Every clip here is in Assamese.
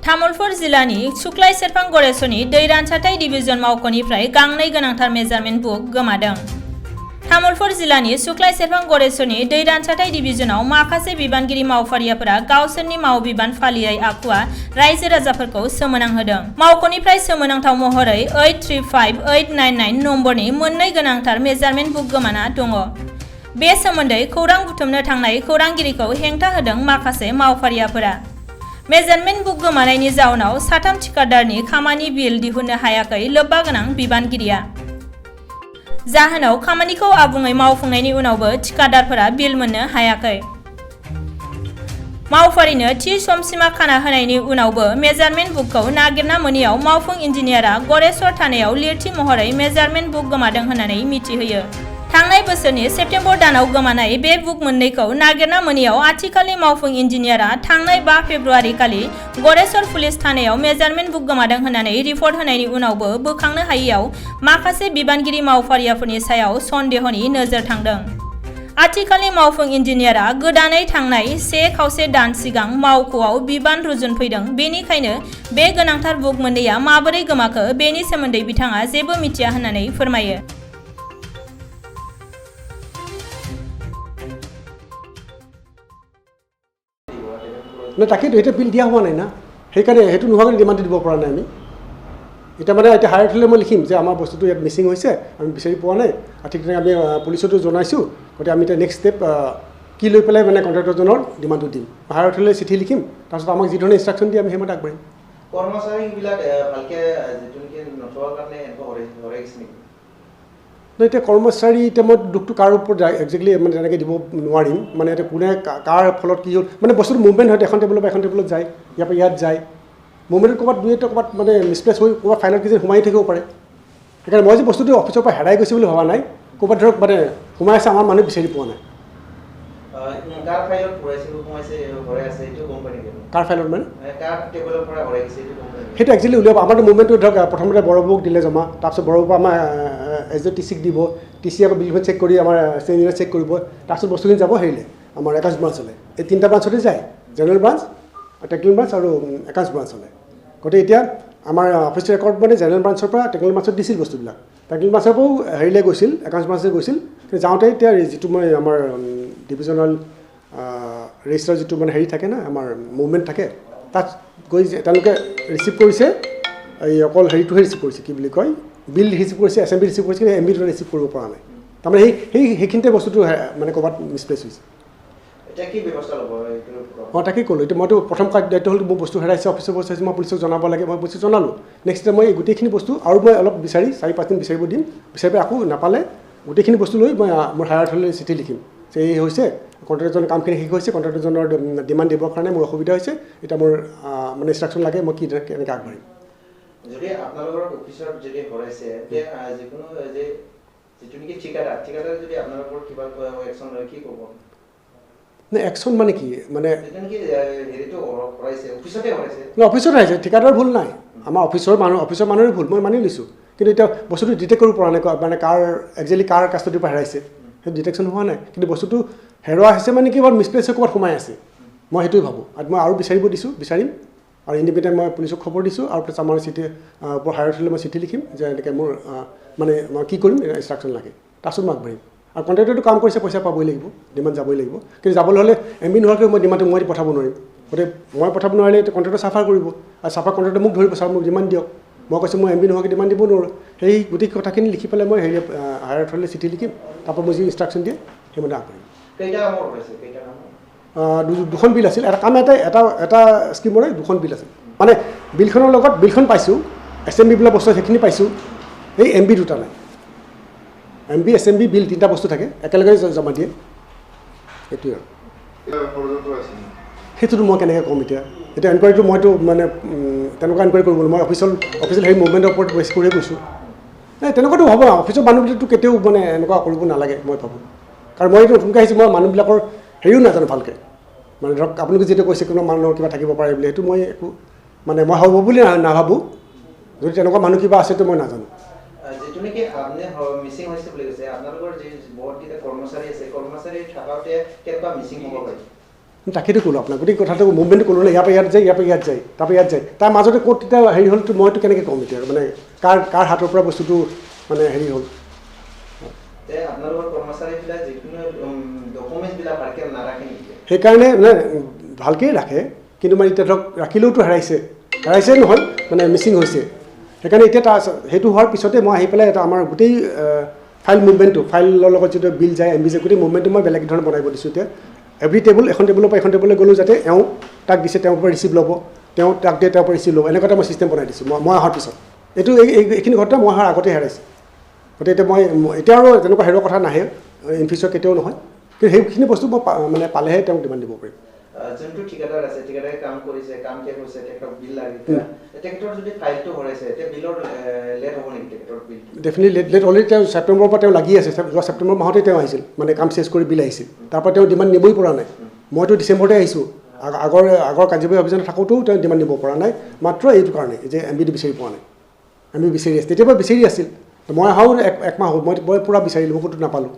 तामुलपुर जिल्लानि सुक्लाय सेरफां गरेसनि दै रानसाथाय डिभिजन मावख'निफ्राय गांनै गोनांथार मेजारमेन्ट बुक गोमादों। तामुलपुर जिल्लानि सुक्लाय सेरफां गरेसनि दै रानसाथाय डिभिजनाव माखासे बिबानगिरि मावफारियाफोरा गावसोरनि माव बिबान फालियै आखुआ रायजो राजाफोरखौ सोमोनांहोदों। मावख'निफ्राय सोमोनांथाव महरै 835899 नम्बरनि मोननै गोनांथार मेजारमेन्ट बुक गोमाना दङ। बे सोमोन्दै खौरां बुथुमनो थांनाय खौरांगिरिखौ हेंथा होदों माखासे मावफारियाफोरा। मेजारमेन्ट बुक गोमानायनि जाउनाव साथाम थिकादारनि खामानि बिल दिहुननो हायाखै लोब्बा गोनां बिबानगिरिया। जाहोनाव खामानिखौ आबुङै मावफुंनायनि उनावबो थिकादारफोरा बिल मोननो हायाखै। मावफारिनो थि समसिमा खाना होनायनि उनावबो मेजारमेन्ट बुकखौ नागिरना मोनैयाव मावफुं इन्जिनियारा गरेस्वर थानायाव लिरथि महरै मेजारमेन्ट बुक गोमादों होननानै मिथिहोयो। थांनाय बोसोरनि सेप्तेम्बर दानाव गोमानाय बे बुक मोननैखौ नागिरना मोनैयाव आथिखालनि मावफुं इन्जिनियारा थांनाय 5 फेब्रुआरि खालि गरेस्वर पुलिस थानायाव मेजारमेन्ट बुक गोमादों होननानै रिपर्ट होनायनि उनावबो बोखांनो हायैयाव माखासे बिबानगिरि मावफारियाफोरनि सायाव सन्देहनि नोजोर थांदों। आथिखालनि मावफुं इन्जिनियारा गोदानै थांनाय 1.5 दान सिगां मावख'आव बिबान रुजुनफैदों। बेनिखायनो बे गोनांथार बुक मोननैया माबोरै गोमाखो बेनि सोमोन्दै बिथाङा जेबो मिथिया होननानै फोरमायो। না তাকেতো এটা বিল দিয়া হোৱা নাই না, সেইকাৰণে সেইটো নোহোৱাকৈ ডিমাণ্ডটো দিব পৰা নাই আমি। এতিয়া মানে এতিয়া হায়াৰ থ'লে মই লিখিম যে আমাৰ বস্তুটো ইয়াত মিচিং হৈছে, আমি বিচাৰি পোৱা নাই, আৰু ঠিক তেনেকৈ আমি পুলিচতো জনাইছোঁ। গতিকে আমি এতিয়া নেক্সট ষ্টেপ কি লৈ পেলাই মানে কণ্ট্ৰেক্টৰজনৰ ডিমাণ্ডটো দিম। হায়াৰ থ'লে চিঠি লিখিম, তাৰপিছত আমাক যি ধৰণে ইনষ্ট্ৰাকশ্যন দিয়ে আমি সেইমতে আগবাঢ়িম। কৰ্মচাৰীবিলাক ভালকৈ যিটো নথোৱাৰ কাৰণে হৰাই গৈছে নেকি? এতিয়া কৰ্মচাৰী এতিয়া মই দুখটো কাৰ ওপৰত যায় একজেক্টলি মানে তেনেকৈ দিব নোৱাৰিম। মানে এতিয়া কোনে কাৰ ফলত কি হ'ল মানে বস্তুটো মুভমেণ্ট হয়, এখন টেবুলৰ পৰা এখন টেবুলত যায়, ইয়াৰ পৰা ইয়াত যায়। মুভমেণ্টত ক'ৰবাত দুই এটা ক'ৰবাত মানে মিছপ্লেচ হৈ ক'ৰবাত ফাইলত কিছু সোমাই থাকিব পাৰে। সেইকাৰণে মই যে বস্তুটো অফিচৰ পৰা হেৰাই গৈছে বুলি ভবা নাই, ক'ৰবাত ধৰক মানে সোমাই আছে, আমাৰ মানুহে বিচাৰি পোৱা নাই। কাৰ ফাইলত সোমাইছে হৰাই আছে এইটো কোম্পানী কাৰ ফাইলত মানে কাৰ টেবুলৰ পৰা হৰাই গৈছে এইটো কোম্পানী সেইটো একচুৱেলি উলিয়াব। আমাৰতো মুভমেণ্টটো ধৰক প্ৰথমতে বৰবাবুক দিলে জমা, তাৰপিছত বৰবাবুক আমাৰ টিচিক দিব, টিচি আকৌ বিলখন চেক কৰি আমাৰ ইঞ্জিনিয়াৰ চেক কৰিব, তাৰপিছত বস্তুখিনি যাব হেৰিলে আমাৰ একাউণ্টছ ব্ৰাঞ্চলৈ। এই 3টা ব্ৰাঞ্চতে যায়, জেনেৰেল ব্ৰাঞ্চ, টেকনিকেল ব্ৰাঞ্চ আৰু একাউণ্টছ ব্ৰাঞ্চলৈ। গতিকে এতিয়া আমাৰ অফিচ ৰেকৰ্ড মানে জেনেৰেল ব্ৰাঞ্চৰ পৰা টেকনিকেল ব্ৰাঞ্চত দিছিল বস্তুবিলাক, টেকনিকেল ব্ৰাঞ্চৰ পৰাও হেৰিলৈ গৈছিল, একাউণ্টছ ব্ৰাঞ্চলৈ গৈছিল। যাওঁতে এতিয়া যিটো মই আমাৰ ডিভিজনেল ৰেজিষ্টাৰ যিটো মানে হেৰি থাকে না আমাৰ মুভমেণ্ট থাকে, তাত গৈ তেওঁলোকে ৰিচিভ কৰিছে, এই অকল হেৰিটোহে ৰিচিভ কৰিছে, কি বুলি কয় বিল ৰিচিভ কৰিছে, এছেম্বলি ৰিচিভ কৰিছে, কিন্তু এমবিটো ৰিচিভ কৰিব পৰা নাই। তাৰমানে সেইখিনিতে বস্তুটো মানে ক'ৰবাত মিছপ্লেচ হৈছে। তাকেই ক'লোঁ। এতিয়া মইতো প্ৰথম দায়িত্ব হ'ল মোৰ বস্তু হেৰাইছে, অফিচৰ বস্তু হৈছে, মই পুলিচক জনাব লাগে, মই পুলিচক জনালোঁ। নেক্সট মই এই গোটেইখিনি বস্তু আৰু মই অলপ বিচাৰি 4-5 দিন বিচাৰিব দিম, বিচাৰি আকৌ নাপালে গোটেইখিনি বস্তু লৈ মই মোৰ হায়াৰ থ'লৈ চিঠি লিখিম যে এই হৈছে কণ্ট্ৰেক্টৰজনৰ কামখিনি শেষ হৈছে, কণ্ট্ৰেক্টৰজনৰ ডিমাণ্ড দিবৰ কাৰণে মোৰ অসুবিধা হৈছে, এতিয়া মোৰ মানে ইনষ্ট্ৰাকশ্যন লাগে, মই কি কেনেকৈ আগবাঢ়িম। যদি আপোনালোকৰ অফিচত যদি হৰাইছে যিকোনো যে যিটো নেকি ঠিকাদাৰ যদি আপোনালোকৰ কিবা একশ্যন লয় কি ক'ব? নাই একশ্যন মানে কি মানে হেৰিটো হৰাইছে অফিচতে হৰাইছে, অফিচত হৰাইছে, ঠিকাদাৰৰ ভুল নাই, আমাৰ অফিচৰ মানুহৰে ভুল, মই মানি লৈছোঁ। কিন্তু এতিয়া বস্তুটো ডিটেক্ট কৰিব পৰা নাই, মানে কাৰ একজেক্টলি কাৰ কাষ্টডিৰ পৰা হেৰাইছে সেইটো ডিটেকশ্যন হোৱা নাই। কিন্তু বস্তুটো হেৰুৱা হৈছে মানে কি বাৰু মিছপ্লেচ হৈ ক'ৰবাত সোমাই আছে, মই সেইটোৱে ভাবোঁ। মই আৰু বিচাৰিব দিছোঁ, বিচাৰিম, আৰু ইণ্ডিপেণ্ডেণ্ট মই পুলিচক খবৰ দিছোঁ, আৰু প্লাছ আমাৰ চিঠি ওপৰ হায়াৰ থ'লে মই চিঠি লিখিম যে এনেকৈ মোৰ মানে মই কি কৰিম ইনষ্ট্ৰাকশ্যন লাগে, তাৰপিছত মই আগবাঢ়িম। আৰু কণ্ট্ৰেক্টৰটো কাম কৰিছে, পইচা পাবই লাগিব, ডিমাণ্ড যাবই লাগিব। কিন্তু যাবলৈ হ'লে এমবি নোহোৱাকৈ মই ডিমাণ্ডটো মই পঠাব নোৱাৰিম। গতিকে মই পঠাব নোৱাৰিলে কণ্ট্ৰেক্টৰ চাফাৰ কৰিব, আৰু চাফাৰ কণ্ট্ৰেক্টৰ মোক ধৰিব, ছাৰ মোক ডিমাণ্ড দিয়ক। মই কৈছোঁ মই এমবি নোহোৱাকৈ ডিমাণ্ড দিব নোৱাৰোঁ। সেই গোটেই কথাখিনি লিখি পেলাই মই হেৰি হায়াৰ থ'লে চিঠি লিখিম, তাৰপৰা মই যি ইনষ্ট্ৰাকশ্যন দিয়ে সেইমতে আগবাঢ়িম। দুখন বিল আছিল, এটা কাম এটা স্কিমৰে 2খন বিল আছিল। মানে বিলখনৰ লগত বিলখন পাইছোঁ, এছেম্বলি বিলাক বস্তু সেইখিনি পাইছোঁ, এই এমবি 2টা নাই। এমবি এছেম্বলি বিল 3টা বস্তু থাকে, একেলগে জমা দিয়ে, সেইটোৱে আৰু। সেইটোতো মই কেনেকৈ ক'ম এতিয়া এনকুৱাৰীটো মইতো মানে তেনেকুৱা এনকুৱাৰী কৰিব নোৱাৰোঁ। মই অফিচিয়েল হেৰি মুভমেণ্টৰ ওপৰত বেছ কৰিয়ে কৈছোঁ। নাই তেনেকুৱাতো হ'ব, অফিচৰ মানুহবিলাকতো কেতিয়াও মানে এনেকুৱা কৰিব নালাগে মই ভাবোঁ। কাৰণ মই এইটো নতুনকৈ আহিছোঁ, মই মানুহবিলাকৰ হেৰিও নাজানো ভালকৈ। মানে ধৰক আপোনালোকে যেতিয়া কৈছে কোনো মানুহৰ কিবা থাকিব পাৰে বুলি, সেইটো মই একো মানে মই হ'ব বুলি নাভাবোঁ। যদি তেনেকুৱা মানুহ কিবা আছেতো মই নাজানো। যিটো নেকি আপুনি মিচিং হৈছে বুলি কৈছে আপোনালোকৰ যে বহুতকেইটা কৰ্মচাৰী আছে কৰ্মচাৰী থাকাতে কেনেকুৱা মিচিং হ'ব পাৰে তাকেইতো ক'লোঁ আপোনাক গোটেই কথাটো মুভমেণ্ট ক'লোঁ না ইয়াৰ পৰা ইয়াত যায় ইয়াৰ পৰা ইয়াত যায় তাৰপৰা ইয়াত যায় তাৰ মাজতে ক'ত তেতিয়া হেৰি হ'লতো মইতো কেনেকৈ ক'ম এতিয়া মানে কাৰ হাতৰ পৰা বস্তুটো মানে হেৰি হ'ল আপোনালোকৰ কৰ্মচাৰীবিলাক যিকোনো ডকুমেণ্টছবিলাক ভালকৈ নাৰাখে নেকি সেইকাৰণে মানে ভালকেই ৰাখে কিন্তু মানে এতিয়া ধৰক ৰাখিলেওতো হেৰাইছে নহয় মানে মিচিং হৈছে সেইকাৰণে এতিয়া সেইটো হোৱাৰ পিছতে মই আহি পেলাই এটা আমাৰ গোটেই ফাইল মুভমেণ্টটো ফাইলৰ লগত যিটো বিল যায় এম বি যায় গোটেই মুভমেণ্টটো মই বেলেগ ধৰণে বনাই দিছোঁ এতিয়া এভৰি টেবুল এখন টেবুলৰ পৰা এখন টেবুললৈ গ'লোঁ যাতে তাক দিছে তেওঁৰ পৰা ৰিচিভ ল'ব তাক দিয়ে তেওঁৰ পৰা ৰিচিভ ল'ব এনেকুৱা এটা মই ছিষ্টেম বনাই দিছোঁ মই অহাৰ পিছত এইটো এইখিনি ঘটনা মই অহাৰ আগতে হেৰাইছে গতিকে এতিয়া মই এতিয়া আৰু তেনেকুৱা হেৰুৱাৰ কথা নাহে ইন ফিউচাৰ কেতিয়াও নহয় কিন্তু সেইখিনি বস্তু মই মানে পালেহে তেওঁক ডিমাণ্ড দিব পাৰিম যোনটো ঠিকাদাৰ আছে ঠিকাদাৰে কাম কৰিছে কাম শেষ হৈছে তেখেতক বিল লাগে তেখেতৰ যদি ফাইলটো ভৰাইছে এতিয়া বিলৰ লেট হ'ব নেকি তেখেতৰ বিল ডেফিনেটলি লেট অলৰেডি তেওঁ ছেপ্টেম্বৰৰ পৰা তেওঁ লাগি আছে যোৱা ছেপ্টেম্বৰ মাহতে তেওঁ আহিছিল মানে কাম চেছ কৰি বিল আহিছিল তাৰপৰা তেওঁ ডিমাণ্ড নিবই পৰা নাই মইতো ডিচেম্বৰতে আহিছোঁ আগৰ কাৰ্যবাহী অভিযানত থাকোঁতেও তেওঁ ডিমাণ্ড নিব পৰা নাই মাত্ৰ এইটো কাৰণে যে এম বিটো বিচাৰি পোৱা নাই এম বি বিচাৰি আছে তেতিয়াৰ পৰা বিচাৰি আছিল মই অহাও একমাহ হ'ল মই পূৰা বিচাৰিলোঁ মই ক'তো নাপালোঁ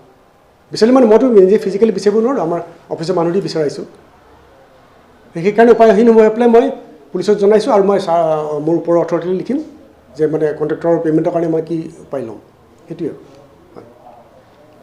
বিচাৰিলোঁ মানে মইতো নিজে ফিজিকেলি বিচাৰিব নোৱাৰোঁ আমাৰ অফিচৰ মানুহ দি বিচাৰিছোঁ সেইকাৰণে উপায়হীন হৈ পেলাই মই পুলিচক জনাইছোঁ আৰু মই মোৰ ওপৰৰ অথৰিটিলৈ লিখিম যে মানে কণ্ট্ৰেক্টৰৰ পে'মেণ্টৰ কাৰণে মই কি উপায় ল'ম সেইটোৱে আৰু